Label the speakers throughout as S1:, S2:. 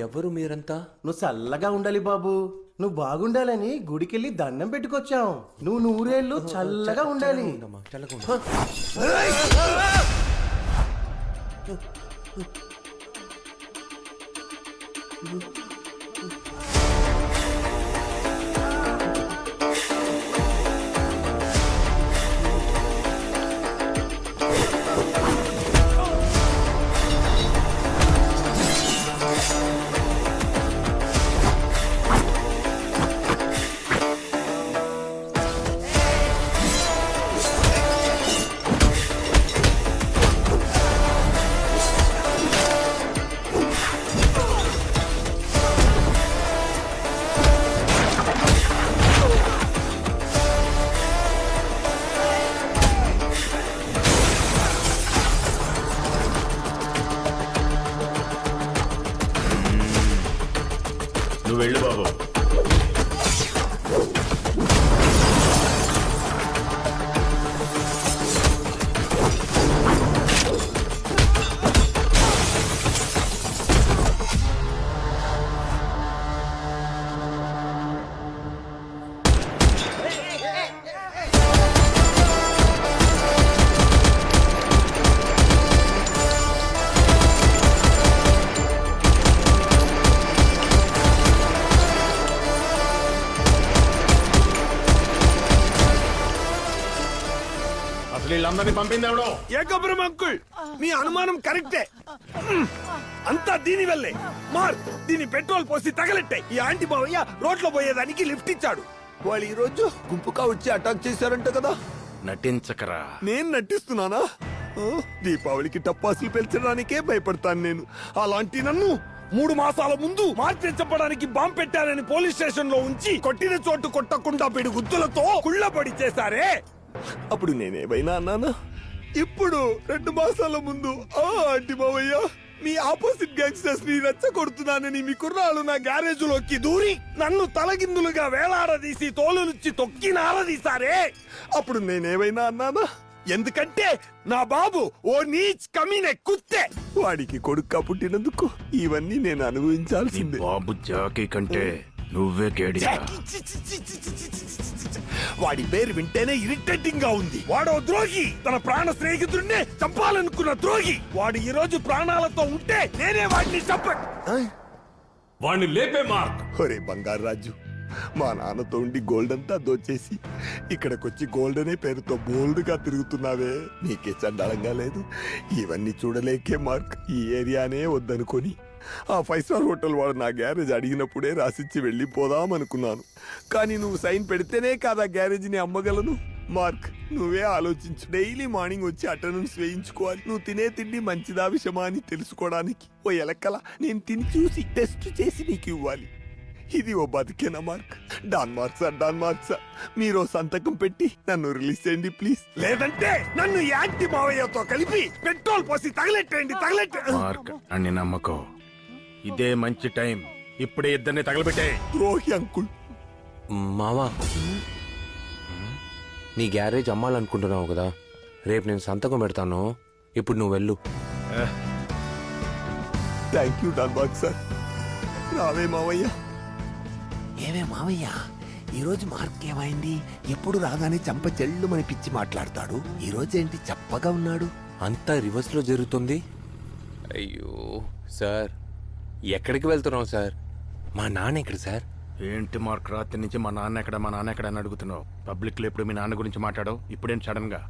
S1: ఎవరు మీరంతా?
S2: నువ్వు చల్లగా ఉండాలి బాబు. నువ్వు బాగుండాలని గుడికెళ్ళి దండం పెట్టుకొచ్చాం. నువ్వు నూరేళ్ళు చల్లగా ఉండాలి.
S1: చల్లగా ఉండమ్మా.
S3: నువ్వు వెళ్ళు బాబు. వీళ్ళందరినీ పంపింది ఎవడో?
S4: ఏకబ్రహ్మ అంకుల్, మీ అనుమానం కరెక్టే. అంతా దీని వల్లే. మార్క్, దీని పెట్రోల్ పోసి తగలెట్టాయి. ఈ ఆంటీ బావయ్య రోడ్లో పోయేదానికి లిఫ్ట్ ఇచ్చాడు. వాళ్ళు ఈ రోజు గుంపుగా వచ్చి అటాక్ చేశారంట కదా.
S3: నటించకరా.
S4: నేను నటిస్తున్నానా? దీపావళికి టప్పాసులు పెంచడానికే భయపడతాను నేను. అలాంటి నన్ను 3 మాసాల ముందు మార్పించడానికి బాంబు పెట్టారని పోలీస్ స్టేషన్ లో ఉంచి కొట్టిన చోటు కొట్టకుండా పిడి గుద్దులతో కుళ్ళబడి చేశారే. అప్పుడు నేనేమైనా అన్నానా? ఇప్పుడు 2 మాసాల ముందు ఆంటీ బావయ్య మీ ఆపోజిట్ గ్యాంగ్స్టర్స్ ని రెచ్చగొడుతున్నానని మీ కుర్రాళ్ళు నా గ్యారేజ్ లోకి దూరి నన్ను తలగిందులుగా వేలాడదీసి తోలునుచ్చి తొక్కి నారదీశారే. అప్పుడు నేనేమైనా అన్నానా? ఎందుకంటే నా బాబు ఓ నీచ్ కమీనే కుత్తే. వాడికి కొడుక్క పుట్టినందుకు ఇవన్నీ నేను అనుభవించాల్సిందే.
S3: బాబు జాకీ కంటే నువ్వే కేడియా.
S4: వాడి పేరు వింటేనే ఇరిటేటింగ్ గా ఉంది. వాడో ద్రోహి, తన ప్రాణ స్నేహితుడినే చంపాలనుకున్న ద్రోహి. వాడు ఈ రోజు ప్రాణాలతో ఉంటే నేనే వాడిని
S3: వాడిని లేపే మార్క్.
S4: ఒరే బంగారు రాజు, మా నాన్నతో ఉండి గోల్డ్ అంతా దోచేసి ఇక్కడికొచ్చి గోల్డ్ అనే పేరుతో బోల్డ్ గా తిరుగుతున్నావే, నీకే చండాలంగా లేదు? ఇవన్నీ చూడలేకే మార్క్ ఈ ఏరియానే వద్దనుకొని ఆ 5 స్టార్ హోటల్ వాడు నా గ్యారేజ్ అడిగినప్పుడే రాసిచ్చి వెళ్ళిపోదామనుకున్నాను. కానీ నువ్వు సైన్ పెడితేనే కాదా గ్యారేజ్ ని అమ్మగలను. మార్క్, నువ్వే ఆలోచించు. డైలీ మార్నింగ్ వచ్చి అటెండెన్స్ వేయించుకోవాలి. నువ్వు తినే తిండి మంచిదా విషమా అని తెలుసుకోవడానికి ఓ ఎలక్కల నేను తిని చూసి టెస్ట్ చేసి నీకు ఇవ్వాలి. ఇది ఓ బతికేనా మార్క్? డాన్ మార్క్ సార్, మీరు సంతకం పెట్టి నన్ను రిలీజ్ చేయండి ప్లీజ్. లేదంటే నన్ను యాంటీ మావయ్యతో కలిపి పెట్రోల్ పోసి తగలెట్టండి.
S3: మార్క్ అన్ని నమ్మకం. ఇదే మంచి టైం. ఇప్పుడే ఇద్దరిని తగలబెట్టే.
S4: ద్రోహి అంకుల్.
S1: మావా, నీ గ్యారేజ్ అమ్మాలనుకుంటున్నావు కదా, రేపు నేను సంతకం పెడతాను. ఇప్పుడు నువ్వు వెళ్ళు.
S4: Thank you Don Mark sir. రావే మావయ్య.
S5: ఏమే మావయ్య, ఈరోజు మార్క్ ఏమైంది? ఎప్పుడు రాగానే చంప చెల్లు మన పిచ్చి మాట్లాడతాడు. ఈరోజు ఏంటి చప్పగా ఉన్నాడు?
S1: అంతా రివర్స్ లో జరుగుతుంది. అయ్యో సార్, ఎక్కడికి వెళ్తున్నావు సార్? మా నాన్న ఎక్కడ సార్?
S3: ఏంటి మార్క్, రాత్రి నుంచి మా నాన్న ఎక్కడ అని అడుగుతున్నావు? పబ్లిక్ లో ఎప్పుడు మీ నాన్న గురించి మాట్లాడవు, ఇప్పుడేంటి సడన్ గా?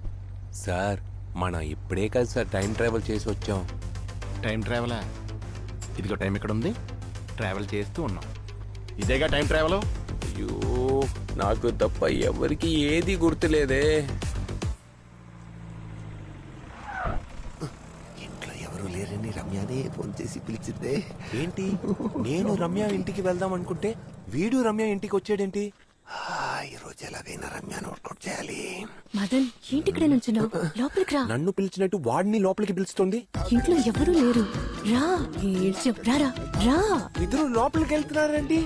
S1: సార్, మనం ఇప్పుడే కాదు సార్ టైం ట్రావెల్ చేసి వచ్చాం.
S3: టైం ట్రావెలా? ఇదిగో టైం ఎక్కడ ఉంది? ట్రావెల్ చేస్తూ ఉన్నాం. ఇదేగా టైం ట్రావెల్.
S1: అయ్యో, నాకు తప్ప ఎవరికి ఏది గుర్తులేదే.
S5: ఇంట్లో ఎవరు లేరని రమ్యనే ఫోన్ చేసి పిలిచిందే.
S1: ఏంటి, నేను రమ్య ఇంటికి వెళ్దాం అనుకుంటే వీడు రమ్య ఇంటికి వచ్చాడేంటి?
S5: ఈరోజు ఎలాగైనా రమ్యను వర్కౌట్ చేయాలి.
S6: మదన్, ఏంటి ఇక్కడ నుంచున్నావు? లోపలికి రా.
S1: నన్ను పిలిచినట్టు వాడిని లోపలికి పిలుస్తుంది.
S6: ఇంట్లో ఎవరూ లేరు. రా, రారా రా.
S1: ఇద్దరు లోపలికి వెళ్తున్నారండి.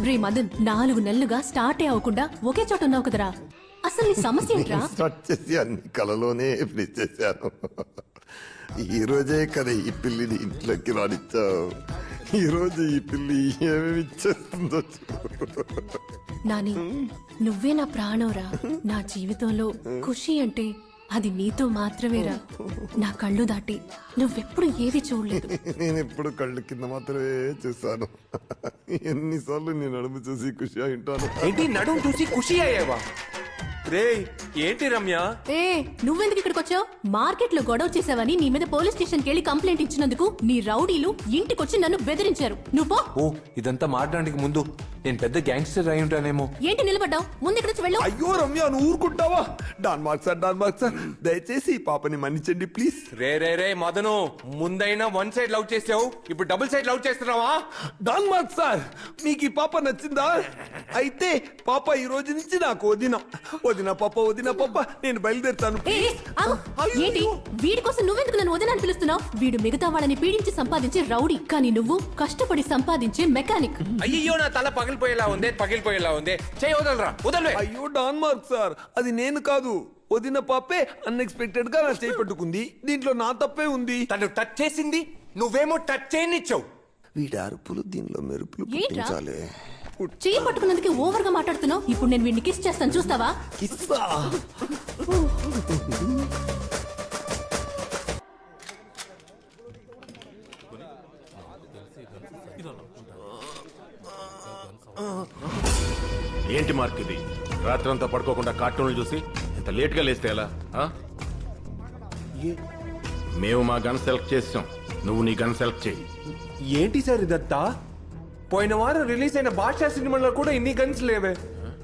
S6: రే మదన్, 4 నెలలుగా స్టార్ట్ అవ్వకుండా ఒకే చోట ఉన్నావు కదరా. అసలు నీ సమస్య ఏంట్రా?
S4: స్టార్ట్ చేసి అన్ని కలలోనే ఫినిష్ చేశాను. ఈ రోజే కదా ఈ పిల్లిని ఇంట్లోకి రానిచ్చావు. ఈ రోజు ఈ పిల్లి ఏమేమి ఇచ్చేస్తుందో చూడు.
S6: నాని నువ్వే నా ప్రాణంరా. నా జీవితంలో ఖుషి అంటే అది నీతో మాత్రమేరా. నా కళ్ళు దాటి నువ్వెప్పుడు ఏది చూడలేదు.
S4: నేను ఎప్పుడు కళ్ళు కింద మాత్రమే చూశాను. ఎన్నిసార్లు నేను నడుము చూసి ఖుషి ఉంటాను.
S1: ఏంటి నడుము చూసి ఖుషి అయ్యావా? రే ఏంటి రమ్య?
S6: ఏ నువ్వెందుకు ఇక్కడికి వచ్చావు? మార్కెట్ లో గొడవ చేసావని నీ మీద పోలీస్ స్టేషన్ కెళ్ళి కంప్లైంట్ ఇచ్చినందుకు నీ రౌడీలు ఇంటికొచ్చి నన్ను బెదిరించారు. నువ్వు పో.
S1: ఓ ఇదంతా మాట్లాడడానికి ముందు నేను పెద్ద గ్యాంగ్స్టర్ అయి ఉంటానేమో.
S6: ఏంటి నిలబడ్డావు? ముందు ఇక్కడ నుంచి వెళ్ళు.
S4: అయ్యో రమ్య, నువ్వు ఊరుకుంటావా? డాన్ మార్క్ సార్ దయచేసి ఈ పాపని మన్నించండి ప్లీజ్.
S1: రే మదను, ముందైనా వన్ సైడ్ లవ్ చేసావు, ఇప్పుడు డబుల్ సైడ్ లవ్ చేస్తున్నావా?
S4: డాన్ మార్క్ సార్, మీకు ఈ పాప నచ్చిందా? అయితే పాప ఈ రోజు నుంచి నాకు వదిన పాప నేను బయలుదేరుతాను.
S6: ఏ, ఏ, ఆగు. ఏంటి వీడి కోసం నువ్వెందుకు నన్ను వదిన అని పిలుస్తున్నావు? వీడు మిగతా వాళ్ళని పీడించి సంపాదించే రౌడీ, కానీ నువ్వు కష్టపడి సంపాదించే మెకానిక్.
S1: అయ్యో నా తల పగిలిపోయేలా ఉంది. చేయి వదలరా, వదలవే.
S4: అయ్యో డాన్ మార్క్ సార్, అది నేను కాదు, వదిన పాపే అన్ఎక్స్పెక్టెడ్ గా నా చేయి పట్టుకుంది. దీంట్లో నా తప్పే ఉంది.
S1: తను టచ్ చేసింది, నువ్వేమో టచ్ చేయనిచ్చావు.
S4: వీడి అరుపులు దీనిలో మెరుపులు
S6: ఏంట్రా?
S4: పుట్టించాలి.
S6: చేయి పట్టుకున్నందుకే ఓవర్ గా మాట్లాడుతున్నావు. ఇప్పుడు నేను వీడిని కిస్ చేస్తాను, చూస్తావా?
S4: కిస్సా?
S3: ఏంటి మార్క్ ఇది? రాత్రంతా పడుకోకుండా కార్టూన్లు చూసి ఇంత లేట్ గా లేస్తే ఎలా? ఆ? మేము మా గన్ సెలెక్ట్ చేసాం, నువ్వు నీ గన్ సెలెక్ట్ చేయి.
S1: ఏంటి సార్ ఇదంతా? పోయిన వారం రిలీజ్ అయిన బాద్షా సినిమాలో కూడా ఇన్ని గన్స్ లేవే.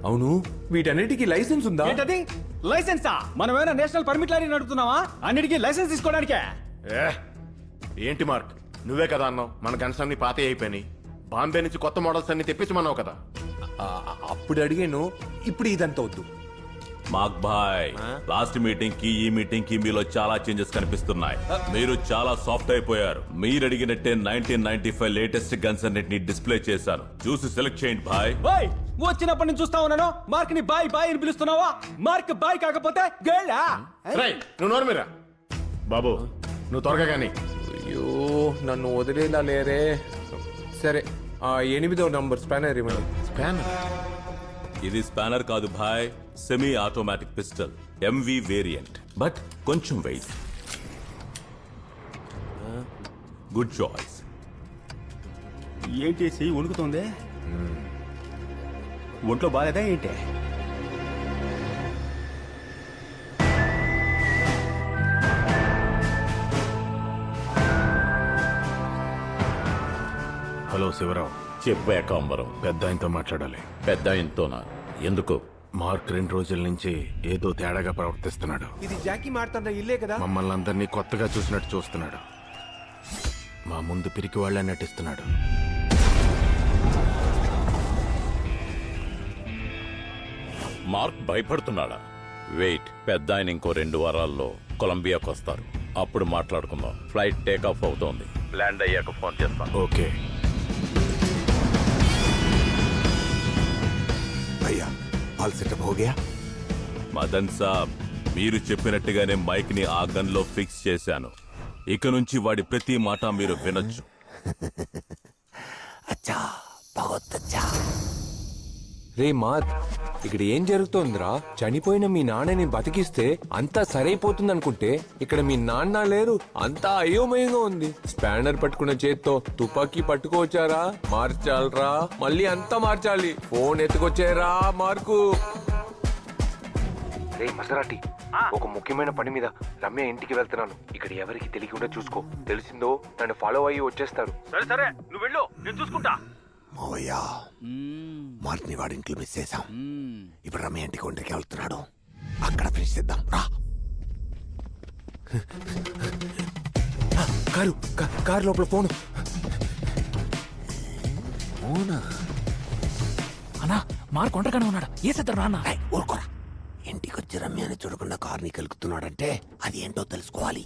S1: అవును, వీటన్నిటికీ లైసెన్స్ ఉందా?
S7: ఏంటది లైసెన్సా? మనమేమైనా నేషనల్ పర్మిట్ లారీ నడుపుతున్నావా? అన్నిటికీ లైసెన్స్ తీసుకోవడానికే.
S3: ఏ, ఏంటి మార్క్, నువ్వే కదా అన్నావు మన గన్స్ అన్ని పాతే అయిపోయినాయి, బాంబే నుంచి కొత్త మోడల్స్ అన్ని తెప్పించమన్నావు కదా.
S1: అప్పుడు అడిగాను, ఇప్పుడు ఇదంతా వద్దు.
S8: మాక్ భాయ్, లాస్ట్ మీటింగ్ కి ఈ మీటింగ్ కి మీలో చాలా చేంజెస్ కనిపిస్తున్నాయి. మీరు చాలా సాఫ్ట్ అయిపోయారు. మీరు అడిగినట్టే 1995 లేటెస్ట్ గన్స్ అన్నిటిని డిస్ప్లే చేశాను, చూసి సెలెక్ట్ చేయండి భాయ్.
S7: ఓయ్, వచ్చినప్పటి నుంచి చూస్తా ఉన్నాను మార్క్ ని బాయ్ బాయ్ అని పిలుస్తున్నావా? మార్క్ బాయ్ కాకపోతే గర్లా?
S3: రేయ్, నువ్వు నోరు మీరా. బాబు నువ్వు త్వరగా కానీ.
S1: అయ్యో నన్ను వదిలేలా లేరే. సరే, 8వ నంబర్ స్పానర్ ఇవ్వండి.
S3: స్పానర్?
S8: ఇది స్పానర్ కాదు భాయ్, semi automatic pistol, MV variant, but కొంచెం వెయిట్. Good choice.
S7: ఏంటి చెయ్యి వణుకుతుంది? ఒంట్లో బాగాలేదా ఏంటి?
S3: హలో శివరావు.
S8: చెప్పే కాంబరం.
S3: పెద్ద ఆయనతో మాట్లాడాలి.
S8: పెద్ద ఆయనతోనా? ఎందుకు?
S3: మార్క్ 2 రోజుల నుంచి ఏదో తేడాగా ప్రవర్తిస్తున్నాడు.
S1: ఇది జాకీ మారుతున్న ఇల్లే కదా?
S3: మమ్మల్ని అందరినీ కొత్తగా చూసినట్టు చూస్తున్నాడు. మా ముందు పిరికి వాళ్ళ నటిస్తున్నాడు.
S8: మార్క్ భయపడుతున్నాడా? వెయిట్, పెద్ద ఆయన ఇంకో 2 వారాల్లో కొలంబియాకు వస్తారు, అప్పుడు మాట్లాడుకుందాం. ఫ్లైట్ టేక్ ఆఫ్ అవుతోంది, ల్యాండ్ అయ్యాక ఫోన్ చేస్తాను.
S3: ఓకే.
S5: भैया ऑल सेटअप हो गया?
S8: మదన్ సాబ్, మీరు చెప్పినట్టుగానే మైక్ ని ఆ గన్ లో ఫిక్స్ చేశాను. ఇక నుంచి వాడి ప్రతి మాట మీరు వినొచ్చు.
S5: अच्छा बहुत अच्छा.
S1: రే మార్క్, ఇక్కడ ఏం జరుగుతోందిరా? చనిపోయిన మీ నాన్నని బతికిస్తే అంతా సరైపోతుంది అనుకుంటే ఇక్కడ మీ నాన్న లేరు, అంతా అయోమయంగా ఉంది. స్పానర్ పట్టుకున్న చేత్తో తుపాకీ పట్టుకోవచ్చారా? మార్చాలరా, మళ్ళీ అంతా మార్చాలి. Phone ఎత్తుకొచ్చారా mark? రే మసరాటి, ఒక ముఖ్యమైన పని మీద రమ్య ఇంటికి వెళ్తున్నాను. ఇక్కడ ఎవరికి తెలియకుండా చూసుకో, తెలిసిందో నన్ను ఫాలో అయ్యి వచ్చేస్తారు.
S7: సరే సరే, నువ్వు వెళ్ళు, నేను చూసుకుంటా.
S5: మోయా మార్క్ని వాడి ఇంట్లో మిస్ చేసాం. ఇప్పుడు రమ్య ఇంటికి ఒంటరికి వెళ్తున్నాడు, అక్కడ ఫినిష్ చేద్దాం రా.
S1: కారు లోపల ఫోన్.
S7: అన్నా మార్క్ ఒంటరిగానే ఉన్నాడు, ఏ సద్దరు రాన్నా?
S5: ఏయ్, ఊరుకోరా. ఇంటికి వచ్చి రమ్యని చూడకుండా కార్ని కలుగుతున్నాడంటే అది ఏంటో తెలుసుకోవాలి.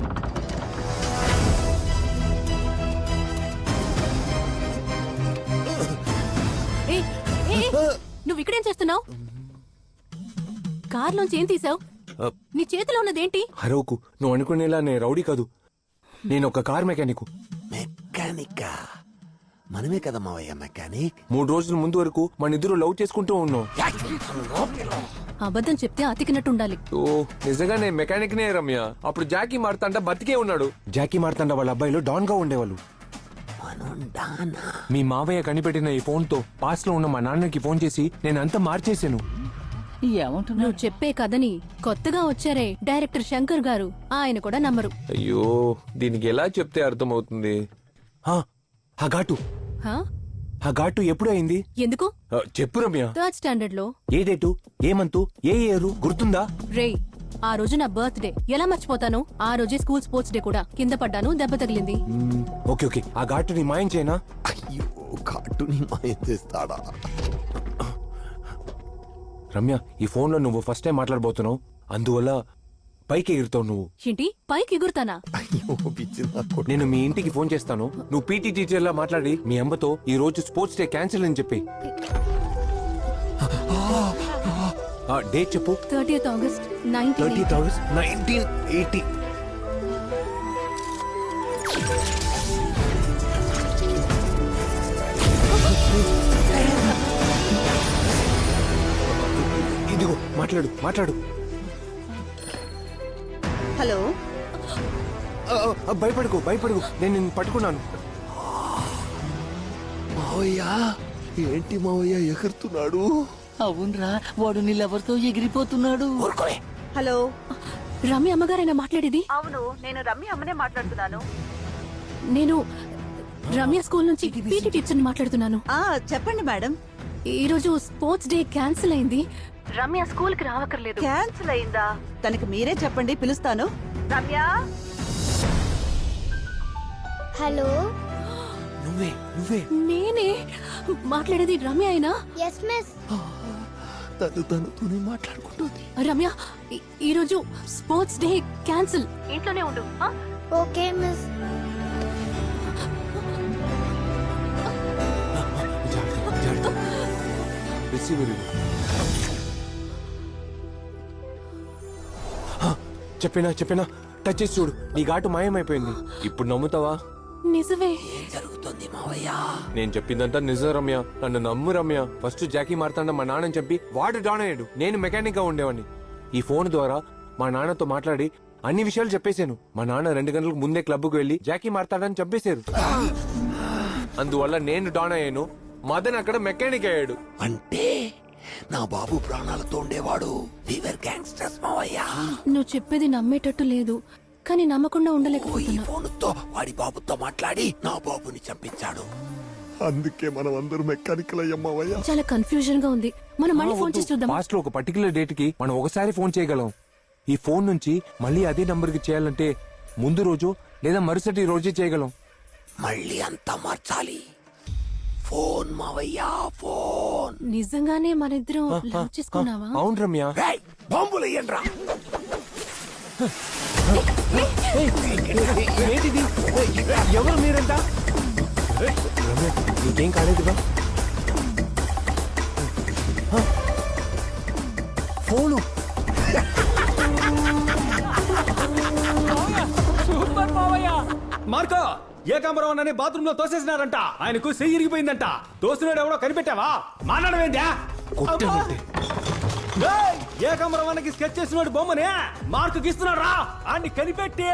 S6: ఏ, ఏ, ఏ, నువ్వు ఇక్కడేం చేస్తున్నావు? కార్లోంచి ఏం తీసావు? నీ చేతిలో ఉన్నదేంటి?
S1: హరోకు, నువ్వు అనుకునేలా నేను రౌడీ కాదు. నేను ఒక కార్ మెకానిక్.
S5: మెకానిక్ మనమే కదా మావయ్య మెకానిక్.
S1: 3 రోజుల ముందు వరకు మన ఇద్దరు లవ్ చేసుకుంటూ ఉన్నాం.
S6: అబద్ధం చెప్తే అతికినట్టు ఉండాలి.
S1: ఓ నిజంగానే మెకానిక్ నే రమ్య. అప్పుడు జాకీ మార్తాండ బతికే ఉన్నాడు. జాకీ మార్తాండ వాళ్ళ అబ్బాయిలు డాన్ గా ఉండేవాళ్ళు. మీ మావయ్య కనిపెట్టిన ఈ ఫోన్ తో పాస్ లో ఉన్న మా నాన్నకి ఫోన్ చేసి నేను అంతా మార్చేశాను.
S6: నువ్వు చెప్పే కథని కొత్తగా వచ్చారే డైరెక్టర్ శంకర్ గారు, ఆయన కూడా నమ్మరు.
S1: అయ్యో దీనికి ఎలా చెప్తే అర్థమవుతుంది? ఆ ఘాటు
S6: హా?
S1: ఆ ఘాటు ఎప్పుడు అయింది?
S6: ఎందుకు?
S1: చెప్పు రమ్య.
S6: 3rd స్టాండర్డ్ లో.
S1: ఏ డేటు, ఏ మంతు, ఏ ఇయర్ గుర్తుందా?
S6: రేయ్, ఆ రోజు నా బర్త్డే, ఎలా మర్చిపోతాను? ఆ రోజే స్కూల్ స్పోర్ట్స్ డే కూడా. కింద పడ్డాను, దెబ్బ తగిలింది.
S1: ఓకే ఓకే, ఆ ఘాటుని మాయం చేయనా?
S5: అయ్యో ఘాటుని మాయం చేస్తాడా?
S1: రమ్య, ఈ ఫోన్ లో నువ్వు ఫస్ట్ టైం మాట్లాడబోతున్నావు, అందువల్ల పైకి ఎగురుతావు నువ్వు.
S6: ఏంటి పైకి ఎగురుతానా?
S5: అయ్యో పిచ్చి నా కొడుకు.
S1: నేను మీ ఇంటికి ఫోన్ చేస్తాను, నువ్వు పీటీ టీచర్ లా మాట్లాడి మీ అమ్మతో ఈ రోజు స్పోర్ట్స్ డే క్యాన్సిల్ అని చెప్పి. డేట్ చెప్పు.
S6: 30th August 1980.
S1: 30th August 1980. ఇదిగో మాట్లాడు మాట్లాడు.
S9: హలో.
S1: భయపడుకో భయపడుకో, నేను నిన్ను పట్టుకున్నాను.
S5: మావయ్య ఏంటి మావయ్య ఎగురుతున్నాడు?
S9: అవునరా, వాడు నీళ్ళెవరితో ఎగిరిపోతున్నాడు.
S6: హలో, రమ్య అమ్మగారైనా మాట్లాడేది?
S9: అవును, నేను రమ్య అమ్మనే మాట్లాడుతున్నాను.
S6: నేను రమ్య స్కూల్ నుంచి పీటీ టీచర్ మాట్లాడుతున్నాను.
S9: చెప్పండి మేడం.
S6: ఈ రోజు స్పోర్ట్స్ డే క్యాన్సిల్ అయింది. రమ్య స్కూల్ కి రావక్కర్లేదు.
S9: క్యాన్సిల్ అయిందా? తనకి మీరే చెప్పండి, పిలుస్తాను. రమ్య.
S10: హలో.
S1: నువ్వే నువ్వే.
S6: నేనే మాట్లాడేది. రమ్య అయినా?
S10: Yes miss.
S5: తనతోనే మాట్లాడుకుంటుంది.
S6: రమ్య, ఈ రోజు స్పోర్ట్స్ డే క్యాన్సిల్. ఇంట్లోనే ఉండు.
S10: Okay miss.
S1: చెప్పినా చెప్పినా టచ్ చేసి చూడు, నీ ఘాటు మాయమైపోయింది. ఇప్పుడు నమ్ముతావా?
S6: నిజమే.
S5: ఏం జరుగుతుంది మావయ్య?
S1: నేను చెప్పిందంతా నిజం రమ్య, నన్ను నమ్ము రమ్య. ఫస్ట్ జాకీ మార్తాండ మా నాన్నని చెప్పి వాడు డాన్ అయ్యాడు, నేను మెకానిక్ గా ఉండేవాడిని. ఈ ఫోన్ ద్వారా మా నాన్నతో మాట్లాడి అన్ని విషయాలు చెప్పేశాను. మా నాన్న 2 గంటలకు ముందే క్లబ్కు వెళ్లి జాకీ మార్తాడని చంపేశారు. అందువల్ల నేను డాన్ అయ్యాను, మదన్ అక్కడ మెకానిక్ అయ్యాడు.
S5: అంటే నా బాబు ప్రాణాలతో ఉండేవాడు. వీవర్ గ్యాంగ్స్టర్స్ మావయ్య.
S6: నువ్వు చెప్పేది నమ్మేటట్టు లేదు, కానీ నమ్మకుండా
S5: ఈ
S6: ఉండలేకపోతున్నా.
S5: ఫోన్తో వాడి బాబుతో మాట్లాడి నా బాబుని చంపించాడు.
S4: అందుకే మనం అందరూ మెకానికల్ అయ్యమ్మయ్యా.
S6: చాలా కన్ఫ్యూజన్ గా ఉంది. మనం మళ్ళీ ఫోన్ చేసి చూద్దాం.
S1: పాస్ట్ లో ఒక పర్టికులర్ డేట్ కి మనం ఒకసారి ఫోన్ చేయగలం. ఈ ఫోన్ నుంచి మళ్ళీ అదే నంబర్ కి చేయాలంటే ముందు రోజు లేదా మరుసటి రోజే చేయగలం.
S5: మళ్ళీ అంతా మార్చాలి. ఫోన్ మావయ్య, ఫోన్.
S6: నిజంగానే మనిద్దరం లవ్ చేసుకున్నావా?
S1: అవును రమ్య.
S5: రేయ్, బాంబులు వేయండిరా.
S1: ఏంటిది? ఎవరు మీరంతా? రమ్య, నీకేం కాలేదుగా? ఫోను.
S7: సూపర్ మావయ్య. మార్కో, ఏకాంబరం అనే బాత్రూమ్ లో తోసేసినారంట. ఆయనకు చెయ్యి ఇరిగిపోయిందంట. తోసినాడు ఎవడో కనిపెట్టావా? మాట్లాడమేందా? ఏకాంబరం అన్నకి స్కెచ్ చేసినాడు బొమ్మనే మార్కు గీస్తున్నాడు రా. ఆడిని కనిపెట్టి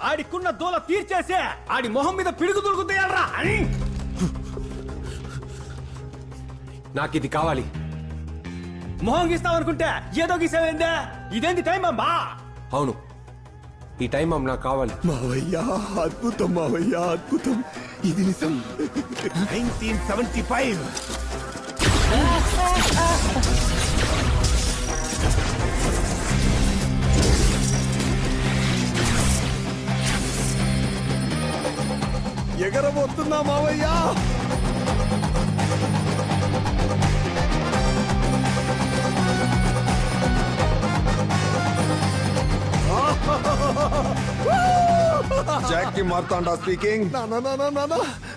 S7: ఆడికున్న దూల తీర్చేసి ఆడి మొహం మీద పిడుగు దొరుకుతాయరా అని.
S1: నాకు ఇది కావాలి.
S7: మొహం గీస్తావనుకుంటే ఏదో గీసావేందే? ఇదేంటి టైం అమ్మా?
S1: అవును, ఈ టైం అమ్మ నాకు కావాలి.
S4: మావయ్యా అద్భుతం, మావయ్యా అద్భుతం. ఇది నిజం.
S5: 1975.
S4: ఎగరబోతున్నా మావయ్యా.
S11: Jackie Marthanda speaking.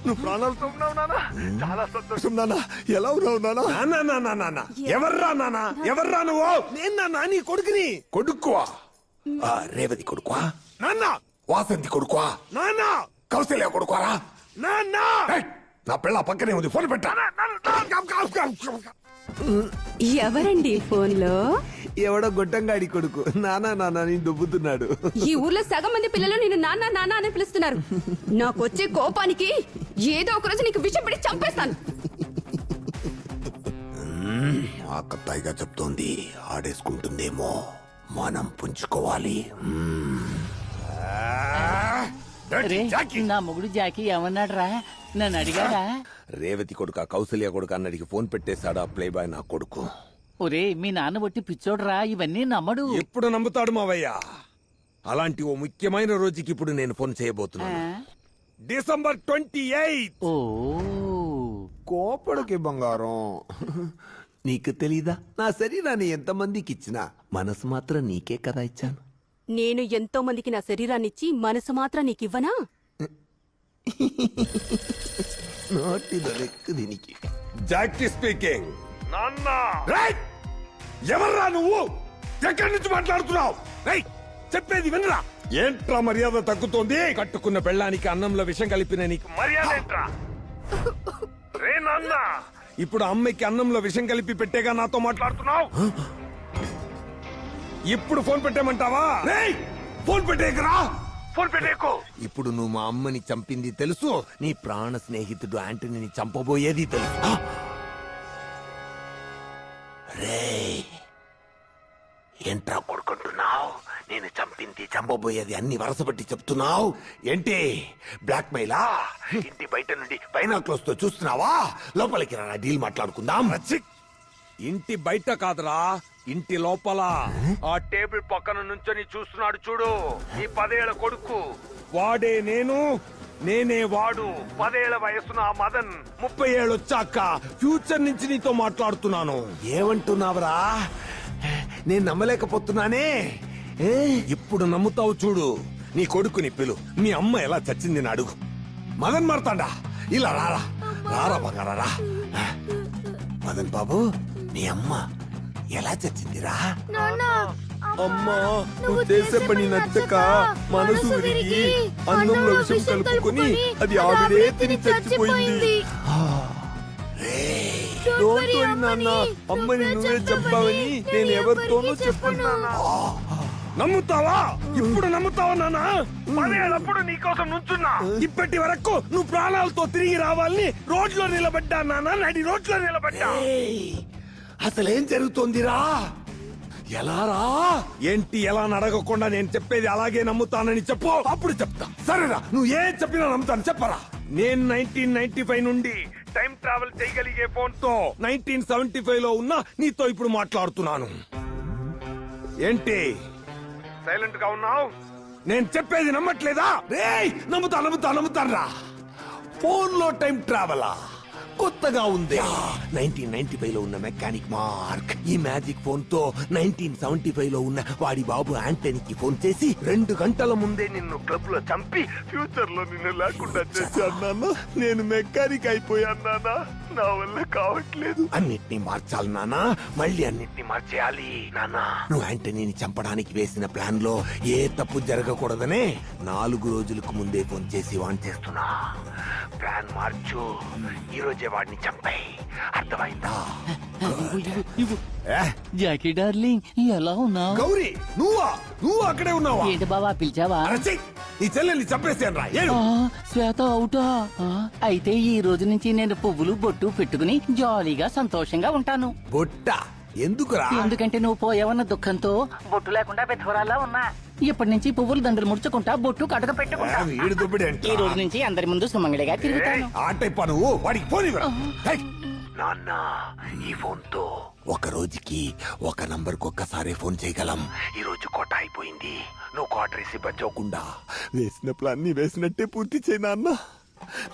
S4: నువ్వు ప్రాణాలతో ఉన్నావు నాన్న. చాలా సంతోషం నాన్న. ఎలా ఉన్నావు నాన్న?
S5: ఎవర్రా నాన్న? ఎవర్రా నువ్వు?
S4: నేను నాన్న నీ కొడుకుని.
S5: కొడుకువా? రేవతి కొడుకువా?
S4: నాన్న
S5: వాసంతి కొడుకువా?
S4: నాన్న
S5: కౌశల్య కొడుకువారా?
S4: నాన్న
S5: ఏయ్, నా పిల్ల పక్కనే ఉంది, ఫోన్ పెట్టా.
S11: ఎవరండి ఫోన్లో?
S5: ఎవడో గొట్టంగాడి కొడుకు నానా నానా అని దుబ్బుతున్నాడు.
S11: ఈ ఊర్లో సగం మంది పిల్లలు నేను నాన్న నాన్న అని పిలుస్తున్నారు. నాకు వచ్చే కోపానికి ఏదో ఒక రోజు నీకు విషం పెట్టి చంపేస్తాను.
S5: ఆకతాయిగా చెప్తోంది, ఆడేసుకుంటుందేమో, మనం పుంజుకోవాలి.
S12: నా మొగుడు జాకి ఏమన్నాడు రా? నన్ను అడిగాడా?
S5: రేవతి కొడుక కౌశల్య కొడుకు అన్నడికి ఫోన్ పెట్టేశాడా ప్లే బాయ్ నా కొడుకు.
S12: ఒరే మీ నాన్న బట్టి పిచ్చోడ్రా, ఇవన్నీ నమ్మడు.
S5: ఎప్పుడు నమ్ముతాడు మావయ్య? అలాంటి ఓ ముఖ్యమైన రోజుకి ఇప్పుడు నేను ఫోన్ చేయబోతున్నాను. డిసెంబర్ 28.
S12: ఓ
S5: కోపడికి బంగారం. నీకు తెలీదా నా శరీరాన్ని ఎంతమందికి ఇచ్చినా మనసు మాత్రం నీకే కదా ఇచ్చాను.
S11: నేను ఎంతో మందికి నా శరీరాన్నిచ్చి మనసు మాత్రం నీకివ్వనా?
S5: నోటిదో లెక్క దీనికి.
S4: Jackie speaking. నాన్న ఎవర్రా నువ్వు? ఎక్కడి నుంచి మాట్లాడుతున్నావు? చెప్పేది వినరా? ఏంట్రా మర్యాద తగ్గుతోంది? కట్టుకున్న పెళ్ళానికి అన్నంలో విషం కలిపిన నీకు మర్యాద ఏంట్రా? రే నాన్న, ఇప్పుడు అమ్మాయికి అన్నంలో విషం కలిపి పెట్టేగా నాతో మాట్లాడుతున్నావు? ఇప్పుడు ఫోన్ పెట్టేమంటావా? ఫోన్ పెట్టేకరా, ఫోన్ పెట్టేకు.
S5: ఇప్పుడు నువ్వు మా అమ్మని చంపింది తెలుసు, నీ ప్రాణ స్నేహితుడు యాంటనీని చంపబోయేది తెలుసు. రేయ్, ఏంట్రా కొడుకుంటున్నావు? నేను చంపింది చంపబోయేది అన్ని వరసబట్టి చెప్తున్నావు ఏంటి? బ్లాక్ మెయిలా? ఇంటి బయట నుండి బైనాక్లోస్ తో చూస్తున్నావా? లోపలికి రా, డీల్ మాట్లాడుకుందాం.
S4: ఇంటి బయట కాదురా, ఇంటి లోపల ఆ టేబుల్ పక్కన నుంచొని చూస్తున్నాడు చూడు, ఈ 10 ఏళ్ల కొడుకు. వాడే నేను, నేనే వాడు. 10 ఏళ్ల వయసున ఆ మదన్. 30 ఏళ్ళు వచ్చాక ఫ్యూచర్ నుంచి నీతో మాట్లాడుతున్నాను.
S5: ఏమంటున్నావురా? నేను నమ్మలేకపోతున్నానే.
S4: ఇప్పుడు నమ్ముతావు చూడు. నీ కొడుకుని పిలు, మీ అమ్మ ఎలా చచ్చింది అని అడుగు.
S5: మదన్ మారతాండా, ఇలా రారా, రారా బంగారా. మదన్ బాబు, నీ అమ్మ ఎలా చచ్చిందిరా?
S1: అమ్మా, నువ్వు చేసే పని నచ్చక మనసు విరిగి అన్నంలో విషం కలుపుకొని అది ఆవిడే తిని చచ్చిపోయింది. డోంట్ వరీ నాన్న, అమ్మని నువ్వే చంపావని నేను ఎవరితోనూ చెప్పను.
S4: నమ్ముతావా? ఇప్పుడు నమ్ముతావా నాన్న? 10 ఏళ్ళప్పుడు నీకోసం నుంచున్నా. ఇప్పటి వరకు నువ్వు ప్రాణాలతో తిరిగి రావాలని రోడ్లో నిలబడ్డా నాన్న, నడి రోడ్లో నిలబడ్డా.
S5: అసలేం జరుగుతోందిరా?
S4: ఎలా రా? ఏంటి ఎలా నడగకుండా నేను చెప్పేది అలాగే నమ్ముతానని చెప్పు, అప్పుడు చెప్తా. సరేరా, నువ్వు ఏం చెప్పినా నమ్ముతాను, చెప్పరా. నేను 1995 నుండి టైం ట్రావెల్ చేయగలిగే ఫోన్ తో 1975 లో ఉన్నా నీతో ఇప్పుడు మాట్లాడుతున్నాను. ఏంటి సైలెంట్ గా ఉన్నావు? నేను చెప్పేది నమ్మట్లేదా? రేయ్, నమ్ముతాను రా.
S5: ఫోన్ లో టైం ట్రావెలా? కొత్తగా ఉంది. 1995 లో ఉన్న మెకానిక్ మార్క్ ఈ మ్యాజిక్ ఫోన్ తో 1975 లో ఉన్న వాడి బాబు యాంటనీకి ఫోన్ చేసి 2 గంటల ముందే నిన్ను క్లబ్ లో చంపి
S4: ఫ్యూచర్ లో నిన్ను లేకుండా చేశాను నాన్న. నేను మెకానిక్ అయిపోయాను నాన్న, నా వల్ల కావట్లేదు.
S5: అన్నిటినీ మార్చాలి నానా, మళ్ళీ అన్నిటినీ మార్చేయాలి నానా. నువ్వు యాంటనీని చంపడానికి వేసిన ప్లాన్ లో ఏ తప్పు జరగకూడదనే 4 రోజులకు ముందే ఫోన్ చేసి వాన్ చేస్తున్నా. ప్లాన్ మార్చు, ఈ రోజే వాడిని చంపాయి, అర్థమైందా?
S12: జాకీ డార్లింగ్, ఎలా ఉన్నావు?
S4: గౌరీ, నువ్వు అక్కడే ఉన్నావా?
S12: ఏంటి బావా పిలిచావా?
S4: నీ చెల్లెల్ని చంపేసాను రా.
S12: శ్వేత అవుటా? అయితే ఈ రోజు నుంచి నేను పువ్వులు బొట్టు పెట్టుకుని జాలీగా సంతోషంగా ఉంటాను.
S5: బొట్ట ఎందుకురా?
S12: ఎందుకంటే నువ్వు పోయావన్న దుఃఖంతో బొట్టు లేకుండా పెద్దవరాలా ఉన్నా. ఇప్పటి నుంచి పువ్వులు దండలు ముడుచుకుంటా, బొట్టు కడగ పెట్టుకుంటా. ఈ రోజు నుంచి అందరి ముందు సుమంగళిగా తిరుగుతాను.
S4: ఆటైపా నువ్వు. వాడికి ఫోన్ ఇవ్వరా?
S5: నాన్న, ఈ ఫోన్ తో ఒక రోజుకి ఒక నంబర్ కు ఒక్కసారి ఫోన్ చేయగలం. ఈ రోజు కోట అయిపోయింది, నువ్వు కోట రిసీవ్ అవ్వకుండా
S4: వేసిన ప్లాన్ ని వేసినట్టే పూర్తి చేయి నాన్న.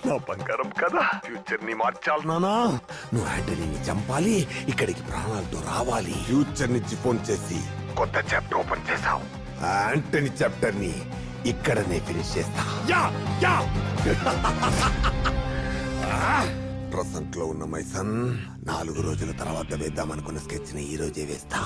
S4: నా బంగారం కదా, ఫ్యూచర్ ని మార్చాలి నానా.
S5: నువ్వు యాంటనీని చంపాలి, ఇక్కడికి ప్రాణాలతో రావాలి.
S4: ఫ్యూచర్ నుంచి ఫోన్ చేసి
S5: కొత్త చాప్టర్ ఓపెన్ చేసావు. యాంటనీ చాప్టర్ ని ఇక్కడనే ఫినిష్ చేస్తా. ప్రసంట్ లో ఉన్న మై సన్ 4 రోజుల తర్వాత వేద్దామనుకున్న స్కెచ్ ని ఈ రోజే వేస్తా.